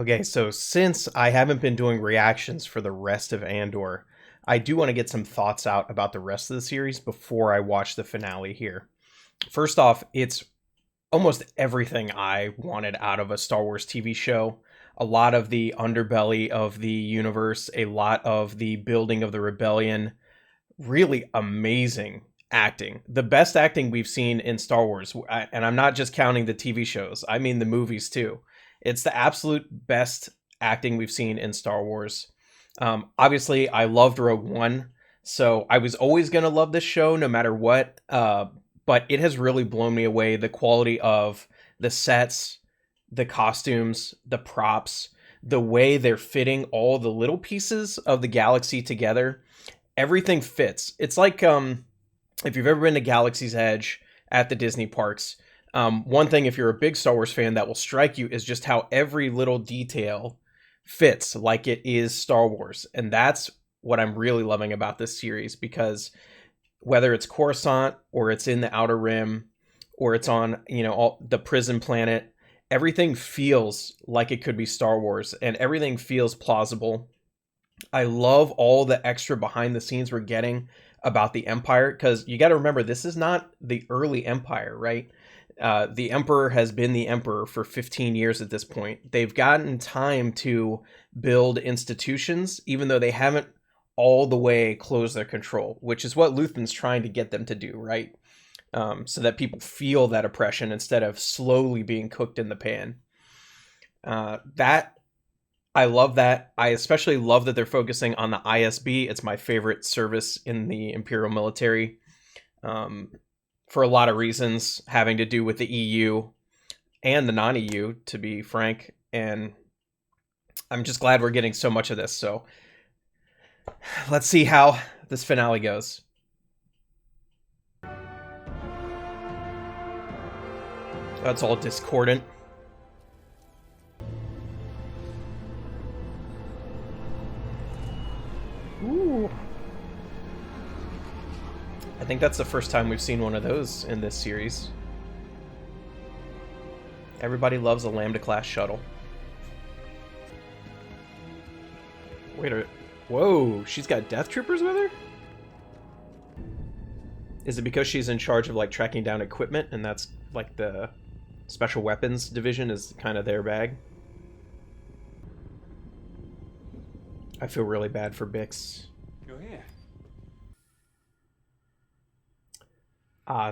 Okay, so since I haven't been doing reactions for the rest of Andor, I do want to get some thoughts out about the rest of the series before I watch the finale here. First off, it's almost everything I wanted out of a Star Wars TV show. A lot of the underbelly of the universe, a lot of the building of the rebellion, really amazing acting. The best acting we've seen in Star Wars, and I'm not just counting the TV shows, I mean the movies too. It's the absolute best acting we've seen in Star Wars. Obviously, I loved Rogue One, so I was always going to love this show no matter what. But it has really blown me away. The quality of the sets, the costumes, the props, the way they're fitting all the little pieces of the galaxy together, everything fits. It's like if you've ever been to Galaxy's Edge at the Disney parks, one thing if you're a big Star Wars fan that will strike you is just how every little detail fits like it is Star Wars. And that's what I'm really loving about this series, because whether it's Coruscant or it's in the Outer Rim or it's on, all the prison planet, everything feels like it could be Star Wars and everything feels plausible. I love all the extra behind the scenes we're getting about the Empire, because you got to remember, this is not the early Empire, right? The Emperor has been the Emperor for 15 years at this point. They've gotten time to build institutions, even though they haven't all the way closed their control, which is what Luthen's trying to get them to do, right? So that people feel that oppression instead of slowly being cooked in the pan. That I love that. I especially love that they're focusing on the ISB. It's my favorite service in the Imperial military, for a lot of reasons having to do with the EU and the non-EU, to be frank. And I'm just glad we're getting so much of this. So let's see how this finale goes. That's all discordant. Ooh. I think that's the first time we've seen one of those in this series. Everybody loves a Lambda class shuttle. Wait a... Whoa, she's got Death Troopers with her? Is it because she's in charge of, like, tracking down equipment, and that's, like, the Special Weapons Division is kind of their bag? I feel really bad for Bix. You're here.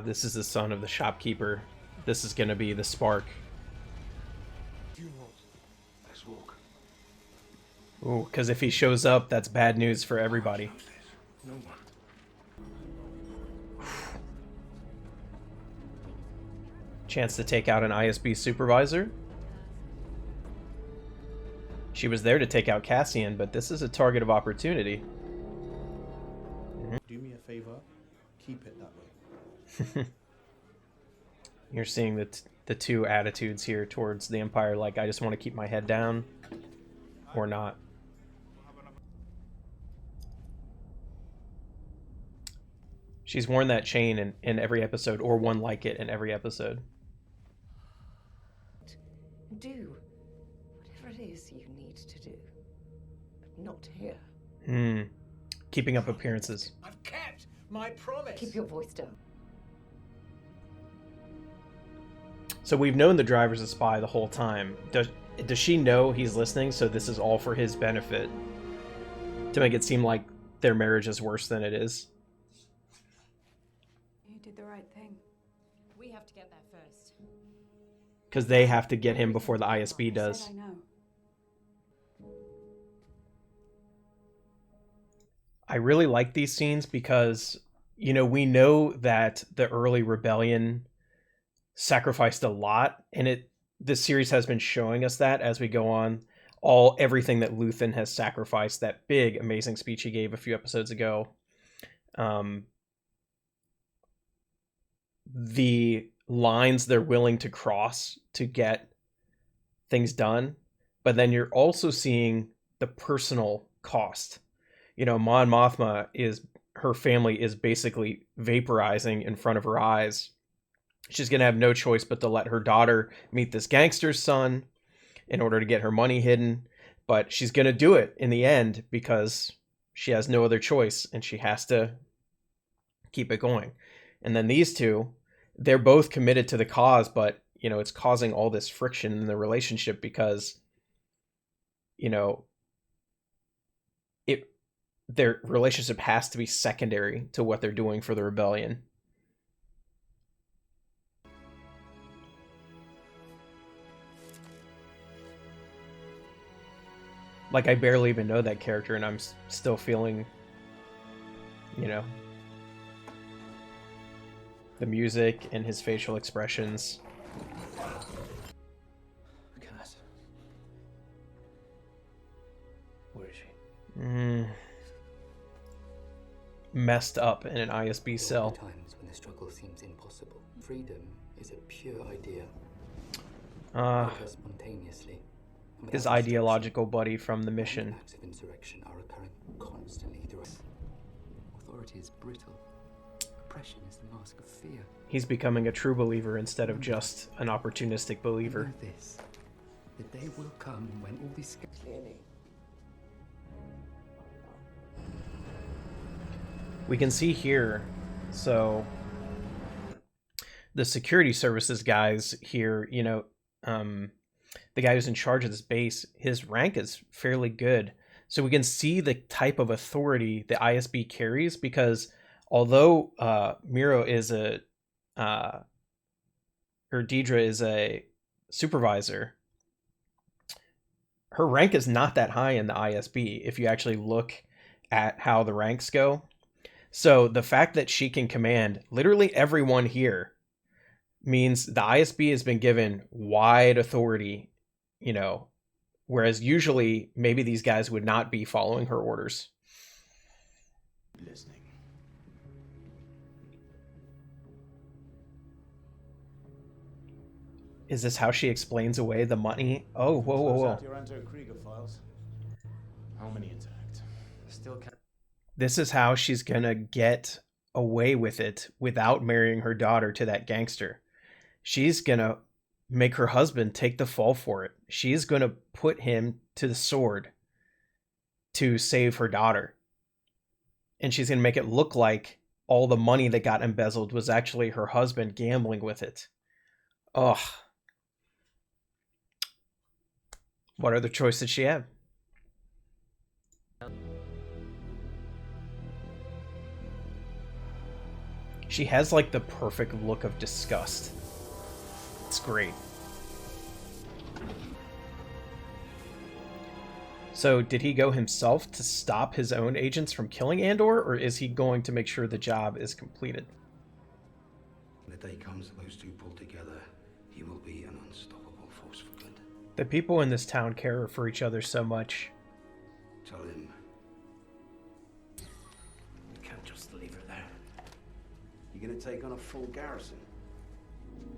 This is the son of the shopkeeper. This is gonna be the spark. Let's walk. Ooh, because if he shows up, that's bad news for everybody. No one. Chance to take out an ISB supervisor. She was there to take out Cassian, but this is a target of opportunity. Do me a favor, keep it that way. You're seeing the two attitudes here towards the Empire, like, I just want to keep my head down, or not. She's worn that chain in every episode, or one like it in every episode. Do whatever it is you need to do, but not here. Keeping up appearances. I've kept my promise. Keep your voice down. So we've known the driver's a spy the whole time. Does she know he's listening, so this is all for his benefit? To make it seem like their marriage is worse than it is? You did the right thing. We have to get there first. Because they have to get him before the ISB does. I know. I really like these scenes because, we know that the early rebellion sacrificed a lot, and this series has been showing us that as we go on. Everything that Luthen has sacrificed, that big, amazing speech he gave a few episodes ago. The lines they're willing to cross to get things done, but then you're also seeing the personal cost. Mon Mothma her family is basically vaporizing in front of her eyes. She's going to have no choice but to let her daughter meet this gangster's son. in order to get her money hidden, but she's going to do it in the end because she has no other choice and she has to keep it going. And then these two, they're both committed to the cause, but it's causing all this friction in the relationship because you know it their relationship has to be secondary to what they're doing for the rebellion. Like, I barely even know that character and I'm still feeling you know the music and his facial expressions. Cass. Where is she? Messed up in an ISB There cell. will be times when the struggle seems impossible. Freedom is a pure idea. Occurs spontaneously. And His without ideological buddy from the instruction, mission. acts of insurrection are occurring constantly throughout. Authority is brittle. Oppression is the mask of fear. He's becoming a true believer instead of just an opportunistic believer. Know this. The day will come when all these Clearly. We can see here, so the security services guys here, the guy who's in charge of this base, his rank is fairly good. So we can see the type of authority the ISB carries, because although Miro is or Deidre is a supervisor, her rank is not that high in the ISB if you actually look at how the ranks go. So the fact that she can command literally everyone here means the ISB has been given wide authority, whereas usually maybe these guys would not be following her orders. Listening. Is this how she explains away the money? Oh, whoa. Your Andor Krieger files. How many intact? Still can't. This is how she's gonna get away with it without marrying her daughter to that gangster. She's gonna make her husband take the fall for it. She's gonna put him to the sword to save her daughter. And she's gonna make it look like all the money that got embezzled was actually her husband gambling with it. Ugh. What other choice did she have? She has like the perfect look of disgust. It's great. So did he go himself to stop his own agents from killing Andor, or is he going to make sure the job is completed? When the day comes that those two pull together, he will be an unstoppable force for good. The people in this town care for each other so much. Tell him. You can't just leave her there. You're gonna take on a full garrison.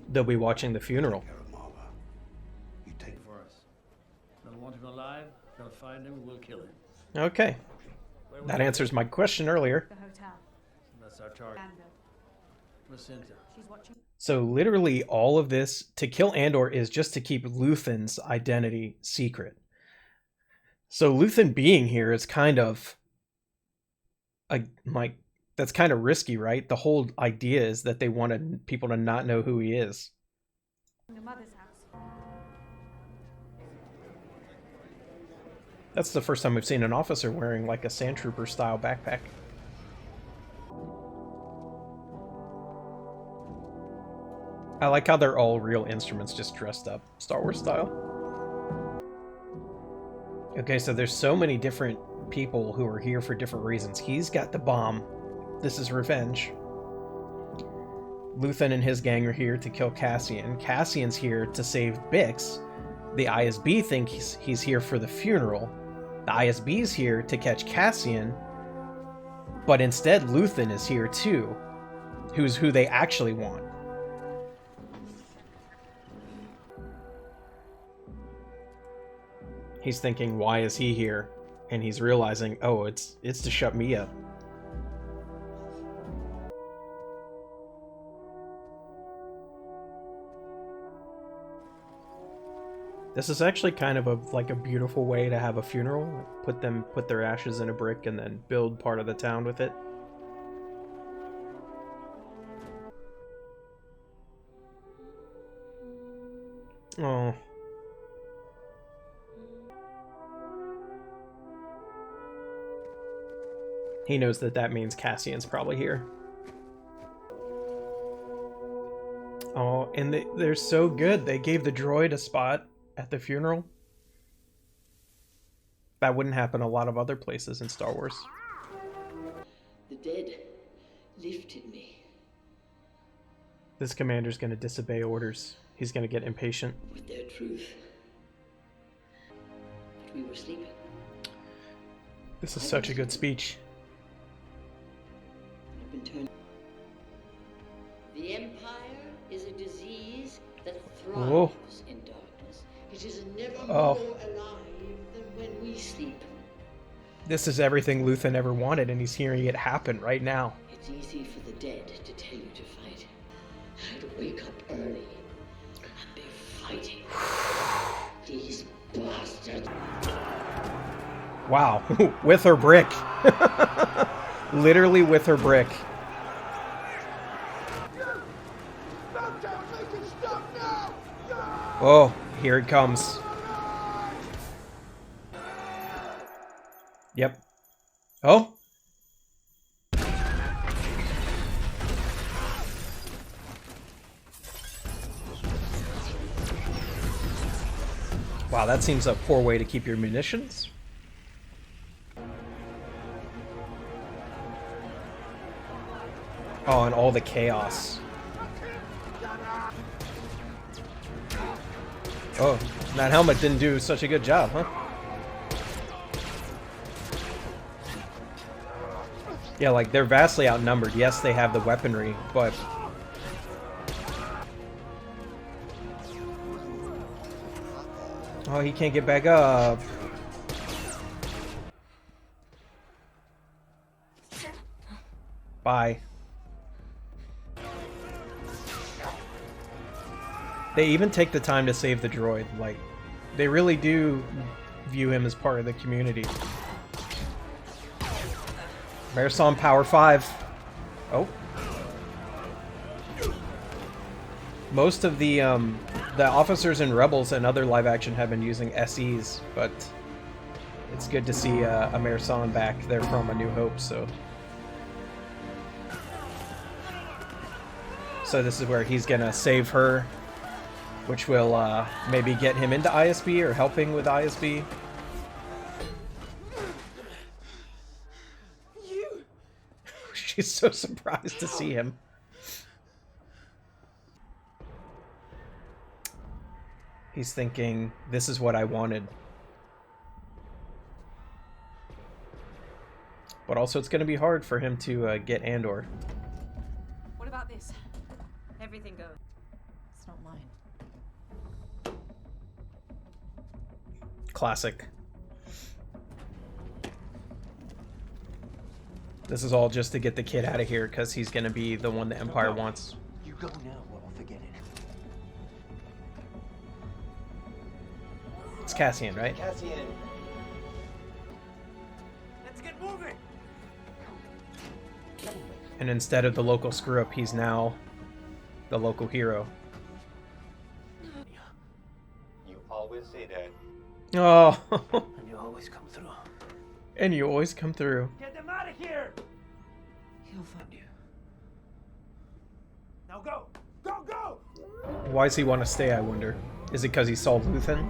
They'll be watching the funeral. Take care of Marva. You take For us. They'll want him alive. They'll find him. We'll kill him. Okay. Where That we- answers my question earlier. The hotel. That's our target. Andor. Placenta. She's watching. So literally all of this to kill Andor is just to keep Luthen's identity secret. So Luthen being here is kind of that's kind of risky, right? The whole idea is that they wanted people to not know who he is. Your mother's house. That's the first time we've seen an officer wearing like a sand trooper style backpack. I like how they're all real instruments just dressed up, Star Wars style. Okay, so there's so many different people who are here for different reasons. He's got the bomb. This is revenge. Luthen and his gang are here to kill Cassian. Cassian's here to save Bix. The ISB think he's here for the funeral. The ISB's here to catch Cassian. But instead, Luthen is here too, who's who they actually want. He's thinking, why is he here? And he's realizing, oh, it's to shut me up. This is actually kind of a beautiful way to have a funeral. Put their ashes in a brick and then build part of the town with it. Oh. He knows that means Cassian's probably here. Oh, and they're so good. They gave the droid a spot at the funeral. That wouldn't happen a lot of other places in Star Wars. The dead lifted me This commander's gonna disobey orders. He's gonna get impatient. with their truth. But we were sleeping. This is such a good speech. I've been turned. The Empire is a disease that thrives Whoa. in darkness. It is never Oh. more alive than when we sleep. This is everything Luthen ever wanted, and he's hearing it happen right now. It's easy for the dead to tell you to fight. I'd wake up early and be fighting. These bastards. Wow. With her brick. Literally with her brick. Oh, here it comes. Yep. Oh. Wow, that seems a poor way to keep your munitions. Oh, and all the chaos. Oh, that helmet didn't do such a good job, huh? Yeah, like, they're vastly outnumbered. Yes, they have the weaponry, but... Oh, he can't get back up. Bye. They even take the time to save the droid. Like, they really do view him as part of the community. Marathon Power 5. Oh. Most of the officers and rebels and other live action have been using SEs, but it's good to see a Marathon back there from A New Hope, so this is where he's gonna save her, which will maybe get him into ISB or helping with ISB. She's so surprised to see him. He's thinking, this is what I wanted. But also it's going to be hard for him to get Andor. What about this? Everything goes. It's not mine. Classic. This is all just to get the kid out of here because he's going to be the one the Empire wants. You go now or I'll forget it. It's Cassian, right? Cassian. Let's get moving. And instead of the local screw-up, he's now the local hero. You always say that. Oh. And you always come through. And you always come through. Get them out of here! He'll find you. Now go! Go, go! Why does he want to stay, I wonder? Is it because he saw Luthen?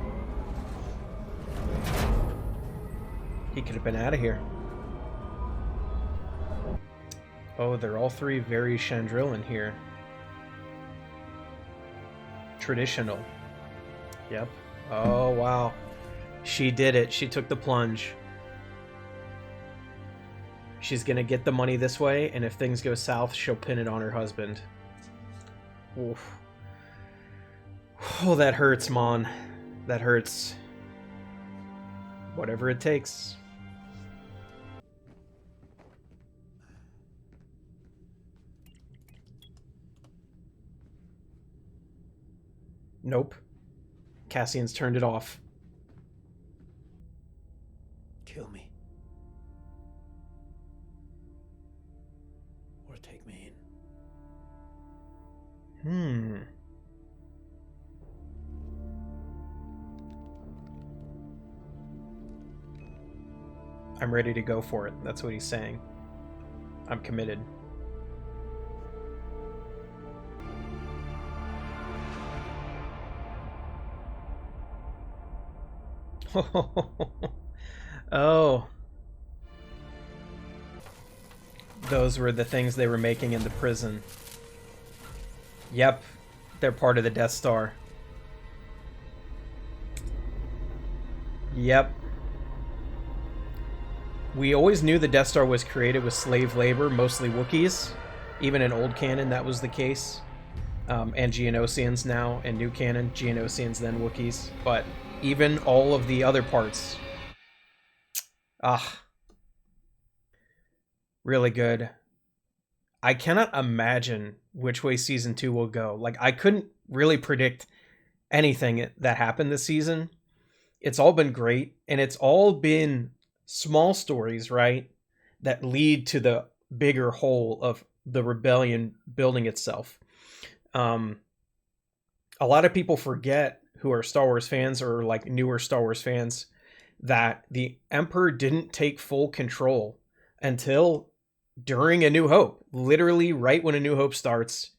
He could have been out of here. Oh, they're all three very Chandrillan here. Traditional. Yep. Oh, wow. She did it. She took the plunge. She's gonna get the money this way, and if things go south, she'll pin it on her husband. Oof. Oh, that hurts, Mon. That hurts. Whatever it takes. Nope. Cassian's turned it off. Kill me. Or take me in. I'm ready to go for it. That's what he's saying. I'm committed. Oh. Those were the things they were making in the prison. Yep. They're part of the Death Star. Yep. We always knew the Death Star was created with slave labor, mostly Wookiees. Even in old canon, that was the case. And Geonosians now, and new canon, Geonosians, then Wookiees. But even all of the other parts. Really good. I cannot imagine which way season 2 will go. Like, I couldn't really predict anything that happened this season. It's all been great, and it's all been small stories, right, that lead to the bigger whole of the rebellion building itself. A lot of people forget, who are Star Wars fans or like newer Star Wars fans, that the Emperor didn't take full control until during A New Hope. Literally right when A New Hope starts,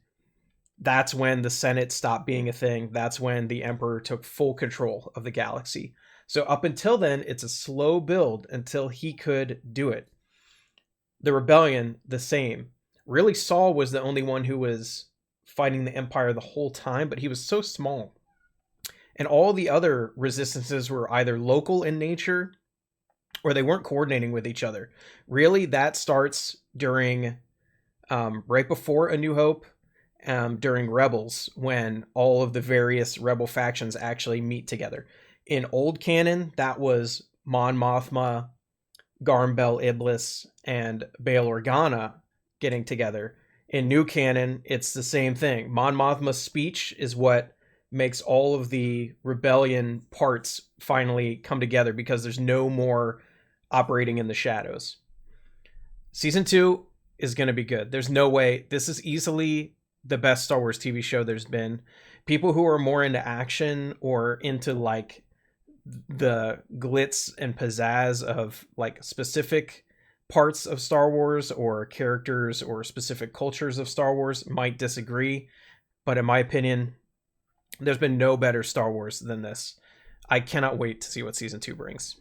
that's when the Senate stopped being a thing. That's when the Emperor took full control of the galaxy. So up until then, it's a slow build until he could do it. The rebellion, the same. Really, Saul was the only one who was fighting the Empire the whole time, but he was so small. And all the other resistances were either local in nature or they weren't coordinating with each other. Really, that starts during, right before A New Hope, during Rebels, when all of the various rebel factions actually meet together. In old canon, that was Mon Mothma, Garm Bel Iblis, and Bail Organa getting together. In new canon, it's the same thing. Mon Mothma's speech is what makes all of the rebellion parts finally come together, because there's no more operating in the shadows. Season 2 is going to be good. There's no way. This is easily the best Star Wars TV show there's been. People who are more into action or into like the glitz and pizzazz of like specific parts of Star Wars or characters or specific cultures of Star Wars might disagree, but in my opinion, there's been no better Star Wars than this. I cannot wait to see what season 2 brings.